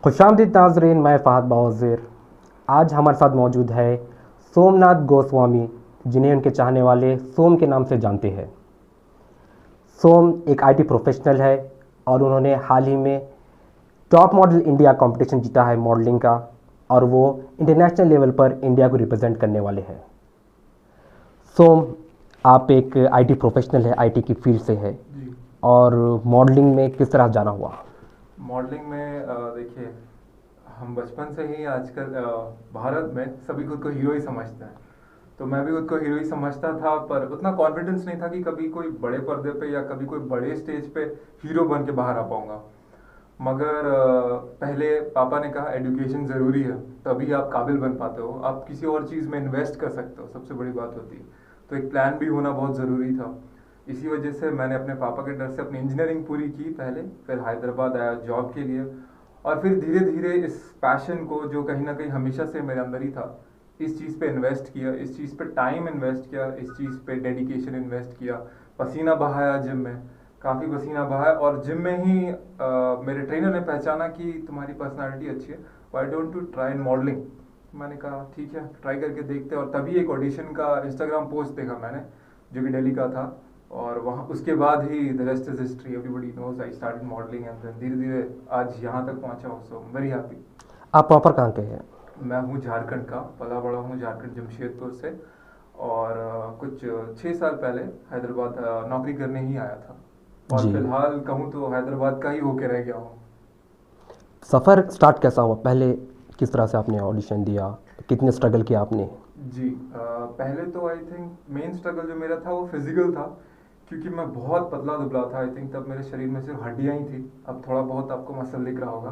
खुशामदीद नाजरीन, मैं फ़हद बावज़ीर। आज हमारे साथ मौजूद है सोमनाथ गोस्वामी, जिन्हें उनके चाहने वाले सोम के नाम से जानते हैं। सोम एक आईटी प्रोफेशनल है और उन्होंने हाल ही में टॉप मॉडल इंडिया कंपटीशन जीता है मॉडलिंग का, और वो इंटरनेशनल लेवल पर इंडिया को रिप्रेजेंट करने वाले हैं। सोम, आप एक आईटी प्रोफेशनल है, आईटी की फील्ड से है, जी। और मॉडलिंग में किस तरह जाना हुआ? मॉडलिंग में देखिए, हम बचपन से ही आजकल भारत में सभी खुद को हीरो ही समझते हैं। तो मैं भी खुद को हीरो ही समझता था, पर उतना कॉन्फिडेंस नहीं था कि कभी कोई बड़े पर्दे पे या कभी कोई बड़े स्टेज पे हीरो बन के बाहर आ पाऊंगा। मगर पहले पापा ने कहा एजुकेशन ज़रूरी है, तभी आप काबिल बन पाते हो, आप किसी और चीज़ में इन्वेस्ट कर सकते हो, सबसे बड़ी बात होती है। तो एक प्लान भी होना बहुत ज़रूरी था। इसी वजह से मैंने अपने पापा के डर से अपनी इंजीनियरिंग पूरी की पहले, फिर हैदराबाद आया जॉब के लिए, और फिर धीरे धीरे इस पैशन को, जो कहीं ना कहीं हमेशा से मेरे अंदर ही था, इस चीज़ पे इन्वेस्ट किया, इस चीज़ पे टाइम इन्वेस्ट किया, इस चीज़ पे डेडिकेशन इन्वेस्ट किया, पसीना बहाया जिम में, काफ़ी पसीना बहाया। और जिम में ही मेरे ट्रेनर ने पहचाना कि तुम्हारी पर्सनालिटी अच्छी है, why don't to try in modelling. मैंने कहा ठीक है, ट्राई करके देखते हैं। और तभी एक ऑडिशन का इंस्टाग्राम पोस्ट देखा मैंने, जो कि दिल्ली का था, और वहाँ उसके बाद ही the rest is history, everybody knows I started modelling, and then धीरे धीरे आज यहाँ तक पहुँचा हूँ। So very happy. आप प्रॉपर कहाँ के हैं? मैं हूँ झारखंड का, पला बड़ा हूँ झारखंड जमशेदपुर से, और कुछ 6 साल पहले हैदराबाद नौकरी करने ही आया था, और जी। फिलहाल कहूँ तो हैदराबाद का ही होके रह गया हूँ। सफ़र स्टार्ट कैसा हुआ? पहले किस तरह से आपने ऑडिशन दिया, कितने स्ट्रगल किया आपने? जी। पहले तो आई थिंक मेन स्ट्रगल जो मेरा था वो फिजिकल था, क्योंकि मैं बहुत पतला दुबला था। आई थिंक तब मेरे शरीर में सिर्फ हड्डियाँ ही थी, अब थोड़ा बहुत आपको मसल दिख रहा होगा।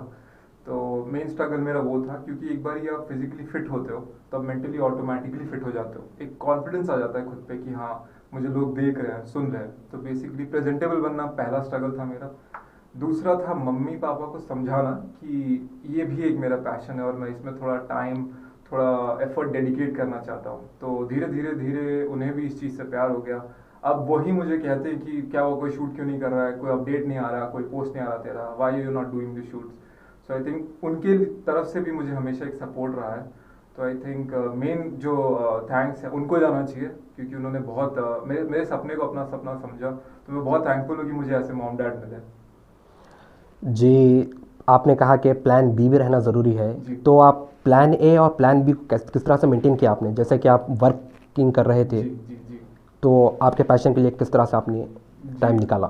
तो मेन स्ट्रगल मेरा वो था, क्योंकि एक बार ही आप फिजिकली फिट होते हो तब मेंटली ऑटोमेटिकली फिट हो जाते हो, एक कॉन्फिडेंस आ जाता है खुद पे कि हाँ, मुझे लोग देख रहे हैं, सुन रहे हैं। तो बेसिकली प्रेजेंटेबल बनना पहला स्ट्रगल था मेरा। दूसरा था मम्मी पापा को समझाना कि ये भी एक मेरा पैशन है और मैं इसमें थोड़ा टाइम, थोड़ा एफर्ट डेडिकेट करना चाहता हूँ। तो धीरे धीरे धीरे उन्हें भी इस चीज़ से प्यार हो गया। अब वही मुझे कहते हैं कि क्या वो कोई शूट क्यों नहीं कर रहा है, कोई अपडेट नहीं आ रहा, कोई पोस्ट नहीं आ रहा तेरा, why you not doing the shoots. So I think उनके तरफ से भी मुझे हमेशा एक सपोर्ट रहा है। तो आई थिंक मेन जो थैंक्स है उनको जाना चाहिए, क्योंकि उन्होंने बहुत मेरे सपने को अपना सपना समझा। तो मैं बहुत थैंकफुल हूँ कि मुझे ऐसे मॉम डैड मिले। जी, आपने कहा कि प्लान बी भी रहना ज़रूरी है, जी तो आप प्लान ए और प्लान बी को किस तरह से मेंटेन किया आपने? जैसे कि आप वर्किंग कर रहे थे, जी जी जी तो आपके पैशन के लिए किस तरह से आपने जी। टाइम निकाला?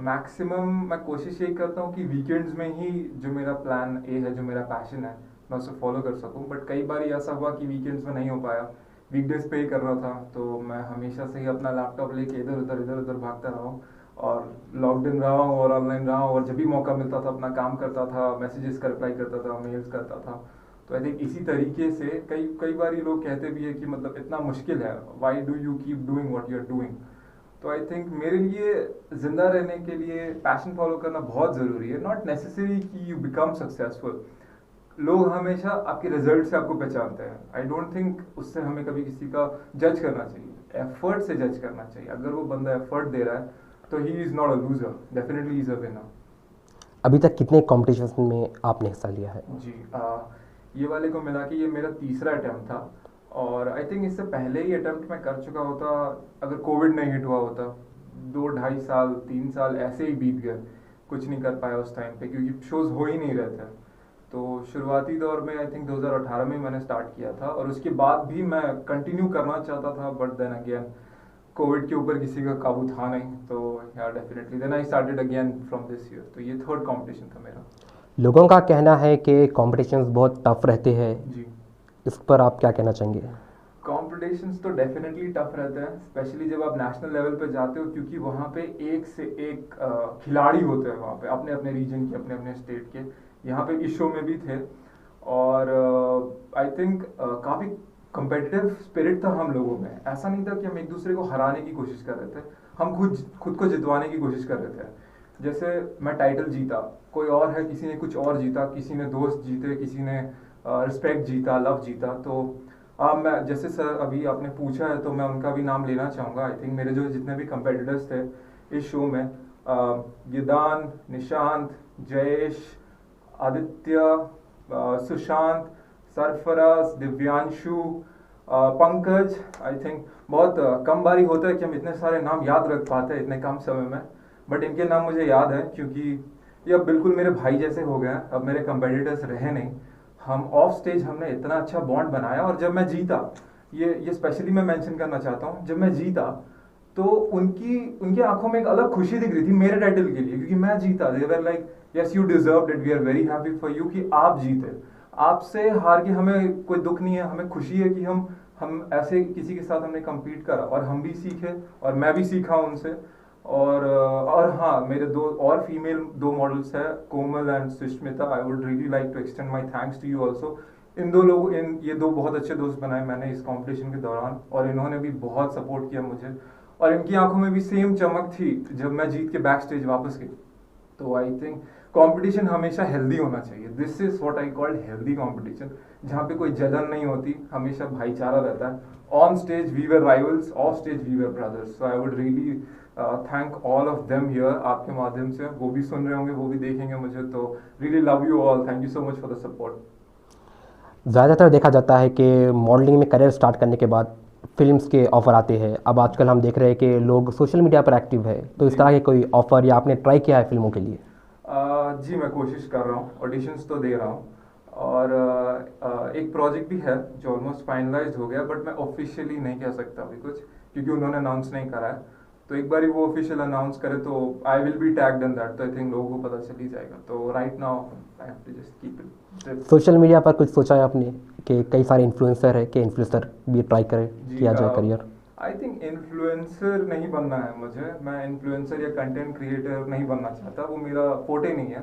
मैक्सिमम मैं कोशिश यही करता हूँ कि वीकेंड्स में ही जो मेरा प्लान ए है, जो मेरा पैशन है, मैं उसे फॉलो कर सकूँ। बट कई बार ऐसा हुआ कि वीकेंड्स में नहीं हो पाया, वीकडेज पे ही कर रहा था, तो मैं हमेशा से ही अपना लैपटॉप लेके इधर उधर भागता रहा हूँ, और लॉकड इन रहा हूँ और ऑनलाइन रहा हूँ, और जब भी मौका मिलता था अपना काम करता था, मैसेजेस का रिप्लाई करता था, मेल्स करता था। तो आई थिंक इसी तरीके से कई कई बार ये लोग कहते भी है कि मतलब इतना मुश्किल है, why do you keep doing what you are doing. तो आई थिंक मेरे लिए जिंदा रहने के लिए पैशन फॉलो करना बहुत ज़रूरी है, नॉट नेसेसरी कि यू बिकम सक्सेसफुल। लोग हमेशा आपके रिजल्ट से आपको पहचानते हैं, आई डोंट थिंक उससे हमें कभी किसी का जज करना चाहिए, एफर्ट से जज करना चाहिए। अगर वो बंदा एफर्ट दे रहा है तो he is not a loser, definitely is a winner. अभी तक कितने कॉम्पिटिशन में आपने हिस्सा लिया है? जी। ये वाले को मिला के ये मेरा तीसरा अटैम्प्ट था, और आई थिंक इससे पहले ही अटैम्प्ट मैं कर चुका होता, अगर कोविड नहीं हिट हुआ होता। 2 ढाई साल 3 साल ऐसे ही बीत गए, कुछ नहीं कर पाया उस टाइम पे, क्योंकि शोज हो ही नहीं रहे थे। तो शुरुआती दौर में आई थिंक 2018 में मैंने स्टार्ट किया था, और उसके बाद भी मैं कंटिन्यू करना चाहता था, बट देन अगेन कोविड के ऊपर किसी का काबू था नहीं। तो यार definitely then I started again from this year. तो ये थर्ड कंपटीशन था मेरा। लोगों का कहना है कि कॉम्पिटिशन्स बहुत टफ रहते हैं, जी। इस पर आप क्या कहना चाहेंगे? कॉम्पिटिशन्स तो डेफिनेटली टफ रहते हैं, स्पेशली जब आप नेशनल लेवल पे जाते हो, क्योंकि वहाँ पे एक से एक खिलाड़ी होते हैं, वहाँ पे अपने अपने रीजन के, अपने अपने स्टेट के। यहाँ पे इस शो में भी थे, और आई थिंक काफ़ी कंपेटिटिव स्पिरिट था हम लोगों में। ऐसा नहीं था कि हम एक दूसरे को हराने की कोशिश कर रहे थे, हम खुद खुद को जितवाने की कोशिश कर रहे थे। जैसे मैं टाइटल जीता, कोई और है, किसी ने कुछ और जीता, किसी ने दोस्त जीते, किसी ने रिस्पेक्ट जीता, लव जीता। तो मैं जैसे सर अभी आपने पूछा है, तो मैं उनका भी नाम लेना चाहूँगा। आई थिंक मेरे जो जितने भी कंपेटिटर्स थे इस शो में, गिदान, निशांत, जयेश, आदित्य, सुशांत, सरफराज, दिव्यांशु, पंकज। आई थिंक बहुत कम बारी होता है कि हम इतने सारे नाम याद रख पाते हैं इतने कम समय में, बट इनके नाम मुझे याद है क्योंकि ये अब बिल्कुल मेरे भाई जैसे हो गए हैं। अब मेरे कंपेटिटर्स रहे नहीं, हम ऑफ स्टेज हमने इतना अच्छा बॉन्ड बनाया, और जब मैं जीता, ये स्पेशली मैं मेंशन करना चाहता हूँ, जब मैं जीता तो उनकी उनकी आंखों में एक अलग खुशी दिख रही थी मेरे टाइटल के लिए, क्योंकि मैं जीता। They were like yes you deserve it, we are very happy for you कि आप जीते। आपसे हार के हमें कोई दुख नहीं है, हमें खुशी है कि हम ऐसे किसी के साथ हमने compete करा और हम भी सीखे और मैं भी सीखा उनसे। और हाँ, मेरे दो और फीमेल दो मॉडल्स है, Komal and Sushmita. I would really like to extend my thanks to you also. इन ये दो बहुत अच्छे दोस्त बनाए मैंने इस कंपटीशन के दौरान, और इन्होंने भी बहुत सपोर्ट किया मुझे, और इनकी आंखों में भी सेम चमक थी जब मैं जीत के बैक स्टेज वापस गई। तो आई थिंक कंपटीशन हमेशा हेल्दी होना चाहिए। This is what I call healthy competition, जहाँ पे कोई जलन नहीं होती, हमेशा भाईचारा रहता है। On stage we were rivals, off stage we were brothers. So I would really thank all of them here आपके माध्यम से। वो भी सुन रहे होंगे, वो भी देखेंगे मुझे, तो really love you all, thank you so much for the support. ज़्यादातर देखा जाता है कि मॉडलिंग में करियर स्टार्ट करने के बाद फिल्म्स के ऑफ़र आते हैं। अब आजकल हम देख रहे हैं कि लोग सोशल मीडिया पर एक्टिव है, तो इस तरह के कोई ऑफ़र या आपने ट्राई किया है फिल्मों के लिए? जी मैं कोशिश कर रहा हूँ, ऑडिशंस तो दे रहा हूँ, और एक प्रोजेक्ट भी है जो ऑलमोस्ट फाइनलाइज्ड हो गया, बट मैं ऑफिशियली नहीं कह सकता अभी कुछ, क्योंकि उन्होंने अनाउंस नहीं करा है। तो एक बार वो ऑफिशियल अनाउंस करे तो I will be tagged in that, तो आई थिंक लोगों को पता चल ही जाएगा। तो right now I have to just keep it. Social media पर कुछ सोचा है आपने कि कई सारे इन्फ्लुएंसर है कि इन्फ्लुएंसर भी ट्राई करें किया जाए करियर? आई थिंक इन्फ्लुएंसर नहीं बनना है मुझे, मैं इन्फ्लुएंसर या कंटेंट क्रिएटर नहीं बनना चाहता, वो मेरा फोटे नहीं है।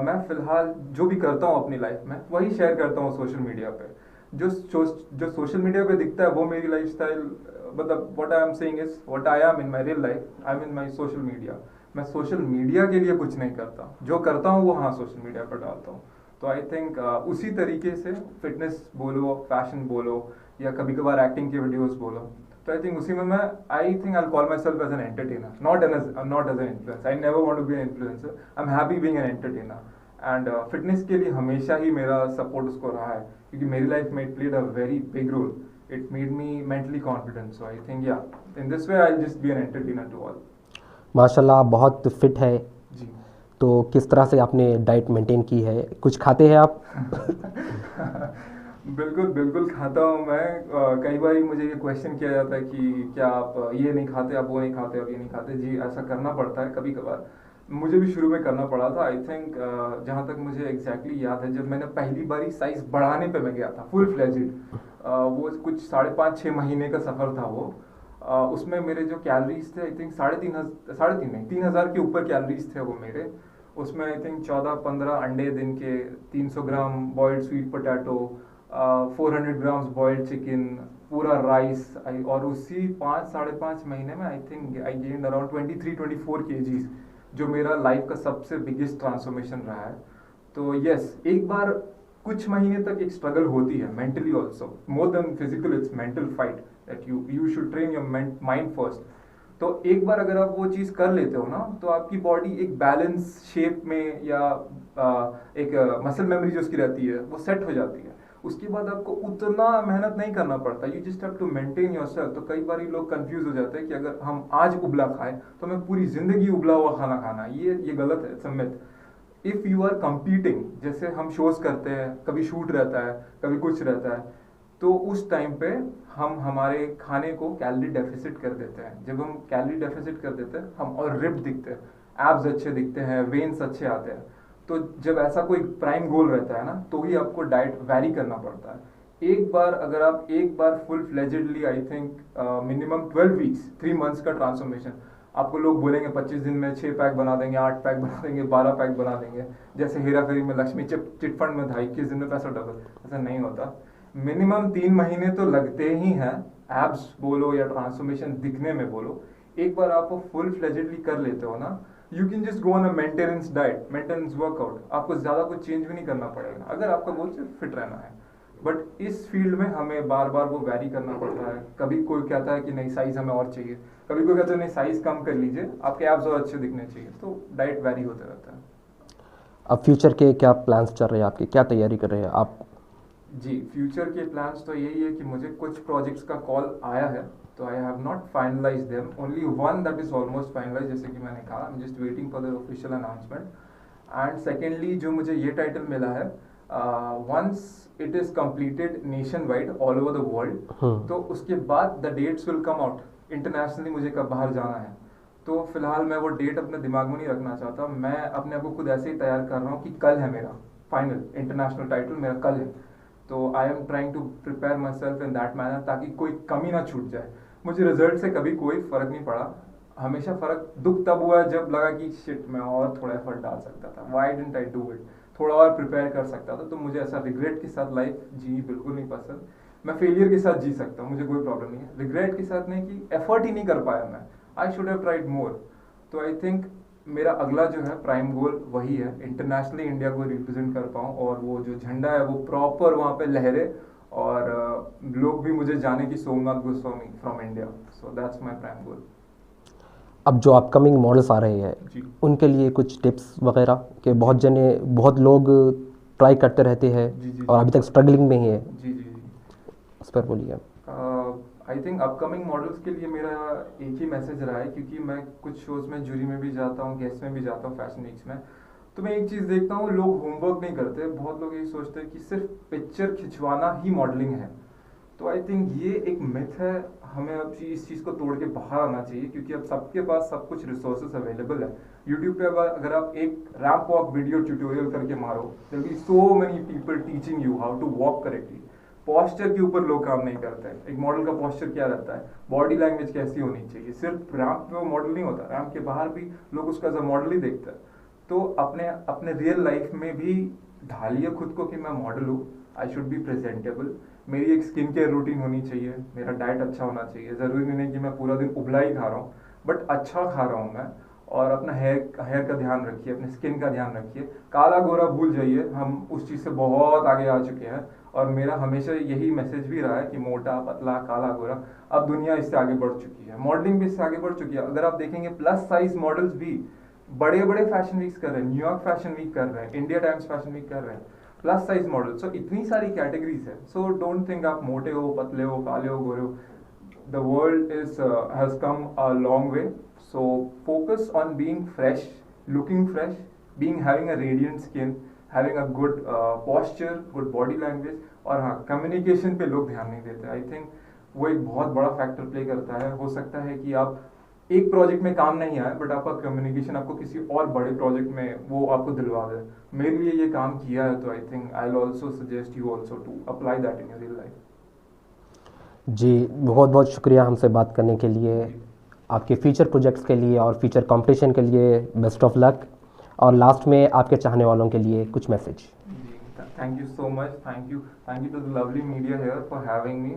मैं फिलहाल जो भी करता हूँ अपनी लाइफ में वही शेयर करता हूँ सोशल मीडिया पे। जो सोशल मीडिया पे दिखता है वो मेरी लाइफस्टाइल, मतलब what I am saying is what I am in my real life, I am in my social media. मैं सोशल मीडिया के लिए कुछ नहीं करता, जो करता हूँ वो हाँ सोशल मीडिया पर डालता हूँ। तो आई थिंक उसी तरीके से फिटनेस बोलो, फैशन बोलो, या कभी कभार एक्टिंग के वीडियोस बोलो, तो आई थिंक उसी में मैं I think I call myself as an entertainer, not as an influencer. I never want to be an influencer, I am happy being an entertainer. And fitness के लिए हमेशा ही मेरा support उसको रहा है, क्योंकि मेरी लाइफ में it played a very big role, it made me mentally confident. So I think yeah in this way I just be an entertainer to all. माशाल्लाह आप बहुत फिट है, जी तो किस तरह से आपने डाइट मेंटेन की है? कुछ खाते हैं आप? बिल्कुल बिल्कुल खाता हूँ मैं। कई बार मुझे ये क्वेश्चन किया जाता है कि क्या आप ये नहीं खाते, आप वो नहीं खाते, आप ये नहीं खाते। जी ऐसा करना पड़ता है कभी कभार, मुझे भी शुरू में करना पड़ा था। आई थिंक जहाँ तक मुझे एग्जैक्टली याद है, जब मैंने पहली बारी साइज बढ़ाने पे मैं गया था फुल फ्लेजिड, वो कुछ 5.5-6 महीने का सफ़र था वो। उसमें मेरे जो कैलोरीज थे आई थिंक 3,500 के ऊपर कैलोरीज थे वो मेरे। उसमें आई थिंक 14-15 अंडे दिन के, 300 gram boiled sweet potato, 400 grams boiled chicken, पूरा राइस। और उसी 5-5.5 महीने में I think I gained around 23-24 kgs, जो मेरा लाइफ का सबसे बिगेस्ट ट्रांसफॉर्मेशन रहा है। तो यस, एक बार कुछ महीने तक एक स्ट्रगल होती है mentally also, more than physical, it's mental fight that you should train your mind first. तो एक बार अगर आप वो चीज़ कर लेते हो ना, तो आपकी बॉडी एक बैलेंस शेप में, या एक मसल मेमोरी जो उसकी रहती है वो सेट हो जाती है। उसके बाद आपको उतना मेहनत नहीं करना पड़ता, you just have to maintain yourself. तो कई बार लोग कंफ्यूज हो जाते हैं कि अगर हम आज उबला खाएं तो हमें पूरी जिंदगी उबला हुआ खाना खाना है। ये गलत है, सम्मित। इफ़ यू आर कंपीटिंग, जैसे हम शोज करते हैं, कभी शूट रहता है, कभी कुछ रहता है, तो उस टाइम पे हम हमारे खाने को कैलोरी डेफिसिट कर देते हैं। जब हम कैलोरी डेफिसिट कर देते हैं, हम और रिप्ड दिखते हैं, एब्स अच्छे दिखते हैं, वेन्स अच्छे आते हैं। तो जब ऐसा कोई प्राइम गोल रहता है ना, तो ही आपको डाइट वैरी करना पड़ता है। एक बार अगर आप एक बार full fledgedly, I think minimum 12 weeks, 3 months का ट्रांसफॉर्मेशन, आपको लोग बोलेंगे 25 दिन में 6 पैक बना देंगे, 8 पैक बना देंगे, 12 पैक बना देंगे, जैसे हेरा फेरी में लक्ष्मी चिटफंड में था 21 दिन में पैसा डबल। ऐसा नहीं होता। मिनिमम 3 महीने तो लगते ही हैं, एब्स बोलो या ट्रांसफॉर्मेशन दिखने में बोलो। एक बार आप फुल फ्लेजेडली कर लेते हो ना, you can just go on a maintenance diet, maintenance workout. आपको ज्यादा कुछ चेंज भी नहीं करना पड़ेगा अगर आपका गोल सिर्फ फिट रहना है। बट इस फील्ड में हमें बार बार वो वैरी करना पड़ता है। कभी कोई कहता है कि नहीं साइज हमें और चाहिए, कभी कोई कहता है नहीं साइज कम कर लीजिए, आपके एब्स और अच्छे दिखने चाहिए। तो डाइट वैरी होता रहता है। अब फ्यूचर के क्या प्लान्स चल रहे हैं आपके, क्या तैयारी कर रहे हैं आप? जी, फ्यूचर के प्लान्स तो यही है कि मुझे कुछ प्रोजेक्ट्स का कॉल आया है, तो I have not finalise them, only one that is almost finalise, जैसे कि मैंने कहा, I am just waiting for the official announcement. And secondly जो मुझे ये टाइटल मिला है, once it is completed nationwide all over the world, तो उसके बाद the dates will come out internationally, मुझे कब बाहर जाना है। तो फिलहाल मैं वो डेट अपने दिमाग में नहीं रखना चाहता, मैं अपने आप को खुद ऐसे ही तैयार कर रहा हूँ कि कल है मेरा फाइनल इंटरनेशनल टाइटल, मेरा कल है। तो I am trying to prepare myself in that manner, ताकि कोई कमी ना छूट जाए। मुझे रिजल्ट से कभी कोई फर्क नहीं पड़ा, हमेशा फर्क दुख तब हुआ जब लगा कि शिट मैं और थोड़ा एफर्ट डाल सकता था, why didn't I do it, थोड़ा और प्रिपेयर कर सकता था। तो मुझे ऐसा रिग्रेट के साथ लाइफ जी बिल्कुल नहीं पसंद। मैं फेलियर के साथ जी सकता हूँ, मुझे कोई प्रॉब्लम नहीं है, रिग्रेट के साथ नहीं कि एफर्ट ही नहीं कर पाया मैं, आई शुड हैव ट्राइड मोर। तो आई थिंक मेरा अगला जो है प्राइम गोल वही है, इंटरनेशनली इंडिया को रिप्रेजेंट कर पाऊँ, और वो जो झंडा है वो प्रॉपर वहाँ पे लहरे, और लोग भी मुझे जाने कि Somnath Goswami from India. So that's my prime goal. अब जो अपकमिंग मॉडल्स आ रहे हैं जी उनके लिए कुछ टिप्स वगैरह, कि बहुत लोग ट्राई करते रहते हैं जी और अभी तक स्ट्रगलिंग में ही है, जी जी जी। उस पर बोलिए। आई थिंक अपकमिंग मॉडल्स के लिए मेरा एक ही मैसेज रहा है, क्योंकि मैं कुछ शोज में जूरी में भी जाता हूँ, गेस्ट में भी जाता हूँ, फैशन वीक्स में, तो मैं एक चीज़ देखता हूँ, लोग होमवर्क नहीं करते। बहुत लोग यही सोचते हैं कि सिर्फ पिक्चर खिंचवाना ही मॉडलिंग है। तो आई थिंक ये एक मिथ है, हमें अब इस चीज़ को तोड़ के बाहर आना चाहिए, क्योंकि अब सबके पास सब कुछ रिसोर्सेज अवेलेबल है। यूट्यूब पे अगर आप एक रैंप वॉक वीडियो ट्यूटोरियल करके मारो, there will be so many people teaching you how to walk correctly. Posture के ऊपर लोग काम नहीं करते हैं। एक मॉडल का पॉस्चर क्या रहता है, बॉडी लैंग्वेज कैसी होनी चाहिए, सिर्फ रैंप पे वो मॉडल नहीं होता, रैंप के बाहर भी लोग उसका एज अ मॉडल ही देखते हैं। तो अपने अपने रियल लाइफ में भी ढालिए खुद को कि मैं मॉडल हूँ, आई शुड बी प्रेजेंटेबल, मेरी एक स्किन केयर रूटीन होनी चाहिए, मेरा डाइट अच्छा होना चाहिए, ज़रूरी नहीं कि मैं पूरा दिन उबला ही खा रहा हूँ, बट अच्छा खा रहा हूँ मैं। और अपना हेयर का ध्यान रखिए, अपने स्किन का ध्यान रखिए, काला गोरा भूल जाइए, हम उस चीज़ से बहुत आगे आ चुके हैं। और मेरा हमेशा यही मैसेज भी रहा है कि मोटा पतला काला गोरा, अब दुनिया इससे आगे बढ़ चुकी है, मॉडलिंग भी इससे आगे बढ़ चुकी है। अगर आप देखेंगे प्लस साइज मॉडल्स भी बड़े बड़े फैशन वीक्स कर रहे हैं, न्यूयॉर्क फैशन वीक कर रहे हैं, इंडिया टाइम्स फैशन वीक कर रहे हैं, प्लस साइज मॉडल। सो इतनी सारी कैटेगरीज है। सो डोंट थिंक आप मोटे हो, पतले हो, काले हो, गोरे हो, the world has come a long way. So focus on being fresh, looking fresh, having a radiant skin, having a good posture, good body language. और हाँ, कम्युनिकेशन पे लोग ध्यान नहीं देते। आई थिंक वो एक बहुत बड़ा फैक्टर प्ले करता है। हो सकता है कि आप एक प्रोजेक्ट में काम नहीं आए, बट आपका कम्युनिकेशन आपको किसी और बड़े प्रोजेक्ट में वो आपको दिलवा दे। मेरे लिए ये काम किया है, तो I think I will also suggest you also to apply that in your real life. जी, बहुत बहुत शुक्रिया हमसे बात करने के लिए, आपके फ्यूचर प्रोजेक्ट्स के लिए और फ्यूचर कंपटीशन के लिए बेस्ट ऑफ लक। और लास्ट में आपके चाहने वालों के लिए कुछ message. Thank you so much, thank you to the lovely media here for having me.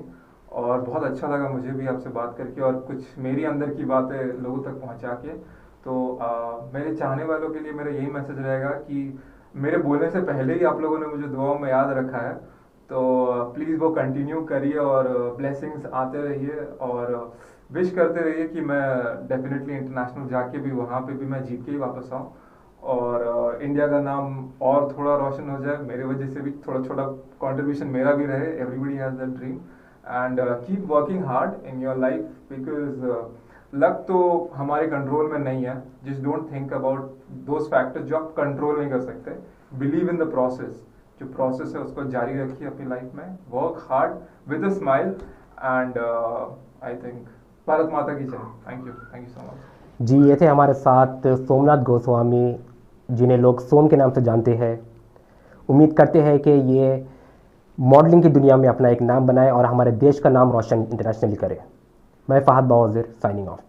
और बहुत अच्छा लगा मुझे भी आपसे बात करके और कुछ मेरी अंदर की बातें लोगों तक पहुंचा के। तो मेरे चाहने वालों के लिए मेरा यही मैसेज रहेगा कि मेरे बोलने से पहले ही आप लोगों ने मुझे दुआओं में याद रखा है, तो प्लीज़ वो कंटिन्यू करिए और ब्लेसिंग्स आते रहिए और विश करते रहिए कि मैं डेफिनेटली इंटरनेशनल जाके भी वहाँ पे भी मैं जीत के ही वापस आऊँ और इंडिया का नाम और थोड़ा रोशन हो जाए, मेरे वजह से भी थोड़ा छोटा कंट्रीब्यूशन मेरा भी रहे। Everybody has that dream and keep working hard in your life, because luck तो हमारे कंट्रोल में नहीं है। Just don't think about those factors जो आप कंट्रोल नहीं कर सकते। बिलीव इन द प्रोसेस, जो प्रोसेस है उसको जारी रखिए अपनी लाइफ में, work hard with a smile and I think Bharat Mata की जय। Thank you so much. जी, ये थे हमारे साथ सोमनाथ गोस्वामी, जिन्हें लोग सोम के नाम से जानते हैं। उम्मीद करते हैं कि ये मॉडलिंग की दुनिया में अपना एक नाम बनाए और हमारे देश का नाम रोशन इंटरनेशनली करे। मैं फहद बावज़ीर साइनिंग ऑफ।